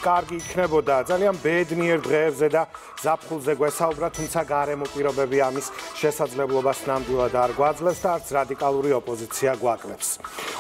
კარგი იქნებოდა ძალიან ბედნიერ დღეებზე და ზაფხულზე გვესაუბრა, თუმცა გარემო პირობები ამის შესაძლებლობას ნამდვილად არ გვაძლევს და არც რადიკალური ოპოზიცია გვაკლებს.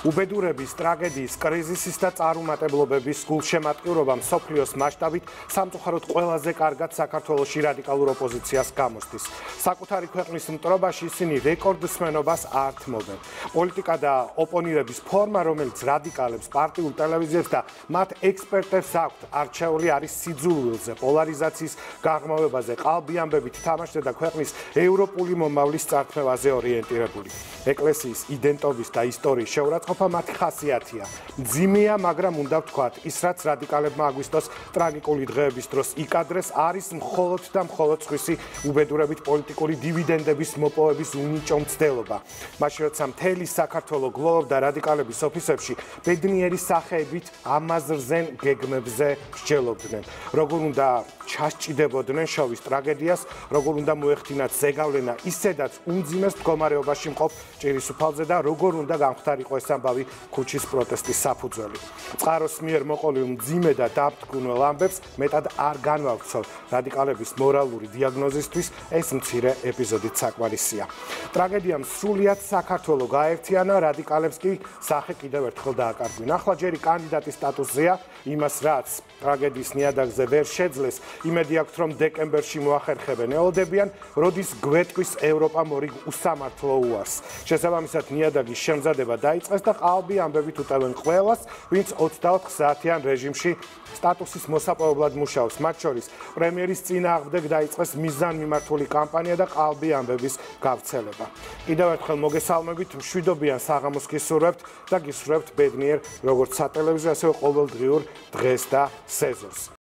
უბედურების, ტრაგედიის, კრიზისის და წარუმატებლობების გულშემატკივრობა მსოფლიოს მასშტაბით სამწუხაროდ ყველაზე კარგად საქართველოში რადიკალურ ოპოზიციას გამოსდის. საკუთარი ქვეყნის მტრობაში ისინი რეკორდსმენობას ართმობენ. პოლიტიკა და ოპონირების ფორმა, რომელიც რადიკალებს, პარტიულ ტელევიზიებს და მათ ექსპერტებს აქვთ არჩეული არის სიძულვილზე, პოლარიზაციის გაღრმავებაზე, ყალბი ამბებით თამაშზე და ქვეყნის ევროპული მომავლის წართმევაზე ორიენტირებული. ეკლესიის იდენტობის და ისტორიის შეურაცხყოფა მათი ხასიათია. მძიმეა, მაგრამ უნდა ვთქვათ, ის რაც რადიკალებმა აგვისტოს ტრაგიკული დღეების დროს იკადრეს, არის მხოლოდ და მხოლოდ სხვისი უბედურებით პოლიტიკური დივიდენდების მოპოვების უნიჭო მცდელობა. მაშინ როცა მთელი საქართველო გლოვობდა რადიკალების ოფისებში, ბედნიერი სახეებით ამაზრზენ გეგმებზე მსჯელობდნენ. როგორ უნდა ჩასჭიდებოდნენ შოვის ტრაგედიას, როგორ უნდა მოეხდინათ ზეგავლენა ისედაც უმძიმეს მდგომარეობაში მყოფ ჭირისუფალზე და როგორ უნდა გამختارიყო ეს ამბავი ქუჩის პროტესტის საფუძველი. წყაროს მიერ მოყოლილ მძიმე და დამტკუნელ ამბებს მეტად არ განვავრცელ. რადიკალების მორალური დიაგნოზისთვის ეს მცირე ეპიზოდით საკმარისია. ტრაგედიამ სრულიად საქართველო გაერთიანა, რადიკალებს კი სახე კიდევ ერთხელ დააკარგვინა. ახლა ჯერი კანდიდატის სტატუსზეა, იმას რაც ტრაგედიის ნიადაგზე ვერ შეძლეს, იმედი აქვთ, რომ დეკემბერში მოახერხებენ. ელოდებიან, როდის გვეტყვის ევროპა მორიგ უსამართლო უარს. შესაბამისად, ნიადაგის შემზადება დაიწყეს და ყალბი ამბებით უტევენ ყველას, ვინც 24 საათიან რეჟიმში სტატუსის მოსაპოვებლად მუშაობს. მათ შორის პრემიერის წინააღმდეგ დაიწყეს მიზანმიმართული კამპანია და ყალბი ამბების გავრცელება. კიდევ ერთხელ მოგესალმებით, მშვიდობიან საღამოს გისურვებთ და გისურვებთ ბედნიერ როგორც სატელევიზიო, ასევე ყოველდღიურ დღეს და სეზონს.